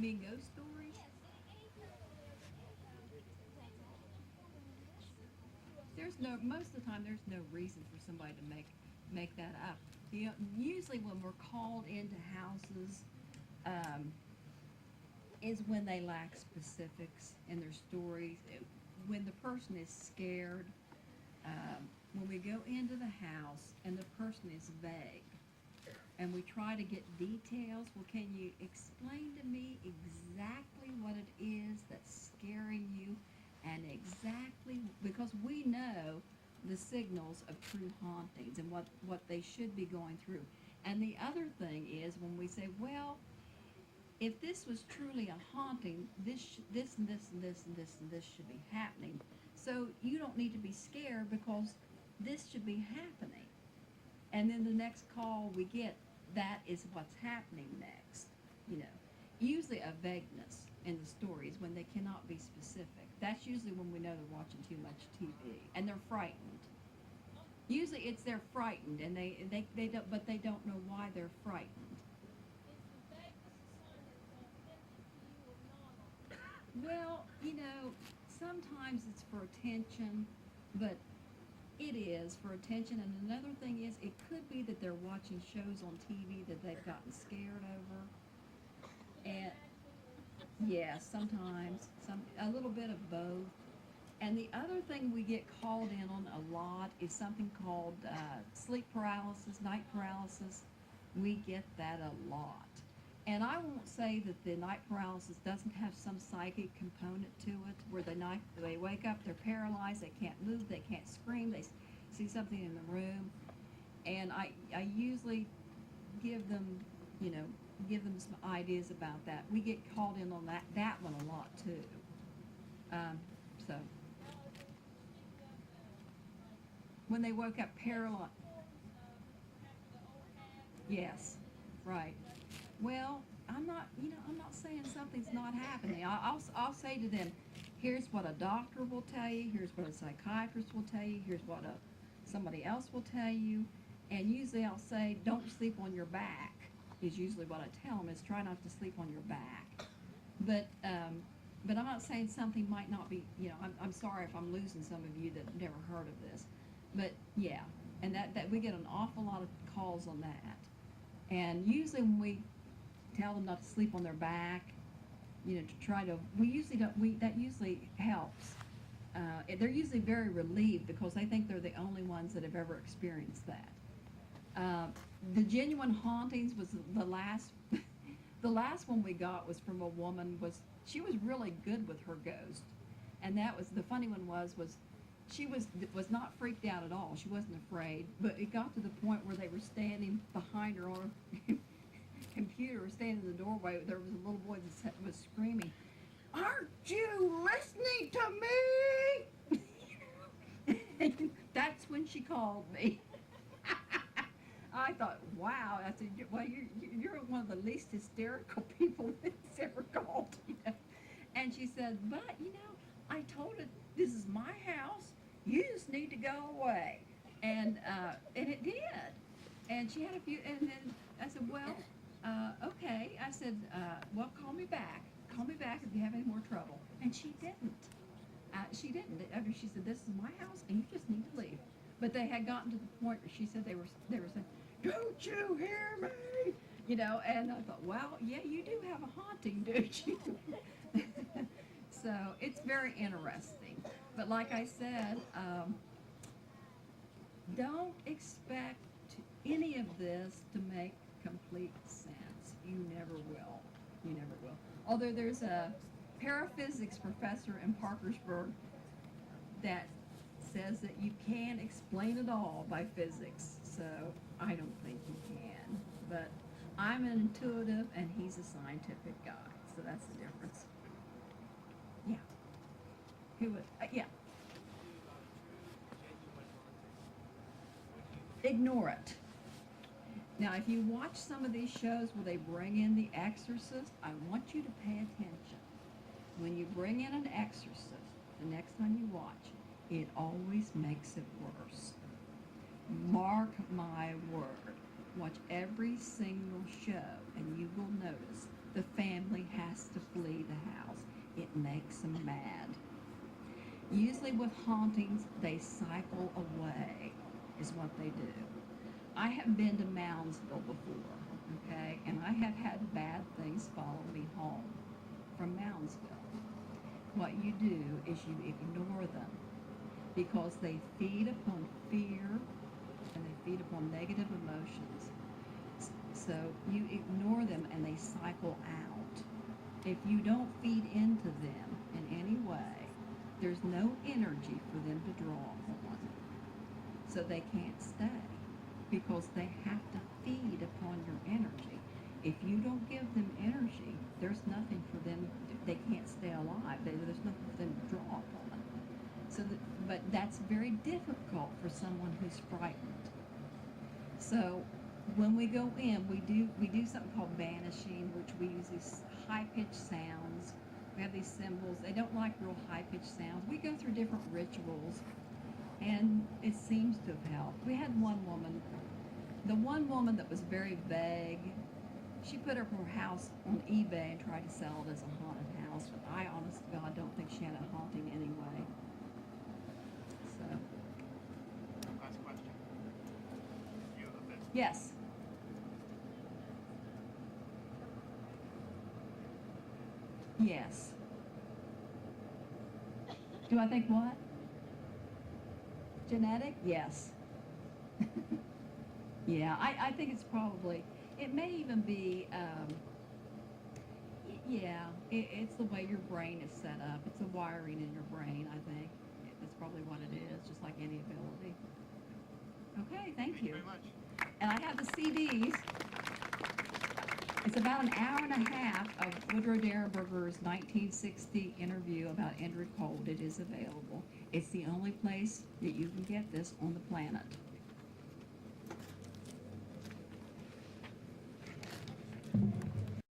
mean ghost stories? There's no, most of the time there's no reason for somebody to make that up. You know, usually when we're called into houses, um, is when they lack specifics in their stories. When the person is scared, when we go into the house and the person is vague, and we try to get details. Well, can you explain to me exactly what it is that's scaring you, and exactly, because we know the signals of true hauntings and what they should be going through. And the other thing is when we say, well, if this was truly a haunting, this and this and this and this and this should be happening. So you don't need to be scared because this should be happening. And then the next call we get, that is what's happening next. You know, usually a vagueness in the stories when they cannot be specific. That's usually when we know they're watching too much TV and they're frightened. Usually it's they're frightened and they don't, but they don't know why they're frightened. Well, you know, sometimes it's for attention, but it is for attention. And another thing is, it could be that they're watching shows on TV that they've gotten scared over. And yes, sometimes, a little bit of both. And the other thing we get called in on a lot is something called sleep paralysis, night paralysis. We get that a lot. And I won't say that the night paralysis doesn't have some psychic component to it, where they wake up, they're paralyzed, they can't move, they can't scream, they see something in the room. And I usually give them, you know, give them some ideas about that. We get called in on that one a lot too. So when they woke up paralyzed, yes, right. Well, I'm not saying something's not happening. I'll say to them, here's what a doctor will tell you, here's what a psychiatrist will tell you, here's what somebody else will tell you. And usually I'll say, don't sleep on your back, is usually what I tell them, is try not to sleep on your back. But I'm not saying something might not be, you know, I'm sorry if I'm losing some of you that have never heard of this. But yeah, and that we get an awful lot of calls on that. And usually when we tell them not to sleep on their back, you know, to try to, we usually don't, that usually helps. They're usually very relieved because they think they're the only ones that have ever experienced that. The genuine hauntings was the last, the last one we got was from a woman, she was really good with her ghost. And that was, the funny one was she was not freaked out at all. She wasn't afraid, but it got to the point where they were standing behind her on her computer, standing in the doorway. There was a little boy that was screaming, "Aren't you listening to me?" That's when she called me. I thought, wow. I said, well, you're one of the least hysterical people that's ever called. You know? And she said, but, you know, I told her, this is my house. You just need to go away. And it did. And she had a few, and then I said, well, okay. I said, well, call me back. Call me back if you have any more trouble. And she didn't. She didn't. After she said, this is my house, and you just need to leave. But they had gotten to the point where she said they were saying, don't you hear me? You know, and I thought, well, yeah, you do have a haunting, don't you? So it's very interesting. But like I said, don't expect any of this to make complete sense. You never will. You never will. Although there's a paraphysics professor in Parkersburg that says that you can explain it all by physics. So I don't think you can. But I'm an intuitive and he's a scientific guy. So that's the difference. Yeah. Who would? Yeah. Ignore it. Now, if you watch some of these shows where they bring in the exorcist, I want you to pay attention. When you bring in an exorcist, the next time you watch, it always makes it worse. Mark my word. Watch every single show, and you will notice the family has to flee the house. It makes them mad. Usually with hauntings, they cycle away, is what they do. I have been to Moundsville before, okay, and I have had bad things follow me home from Moundsville. What you do is you ignore them because they feed upon fear and they feed upon negative emotions. So you ignore them and they cycle out. If you don't feed into them in any way, there's no energy for them to draw upon. So they can't stay because they have to feed upon your energy. If you don't give them energy, there's nothing for them, they can't stay alive. There's nothing for them to draw upon. But that's very difficult for someone who's frightened. So when we go in, we do something called banishing, which we use these high-pitched sounds. We have these symbols. They don't like real high-pitched sounds. We go through different rituals, and it seems to have helped. We had one woman, the one woman that was very vague, she put up her house on eBay and tried to sell it as a haunted house, but I honest to God don't think she had a haunting anyway. So. Last question. You have a bit. Yes. Yes. Do I think what? Genetic? Yes. Yeah, I think it's probably, it may even be, it's the way your brain is set up. It's the wiring in your brain, I think. That's probably what it is, just like any ability. Okay, thank you. Thank you very much. And I have the CDs. It's about an hour and a half of Woodrow Derenberger's 1960 interview about Indrid Cold. It is available. It's the only place that you can get this on the planet.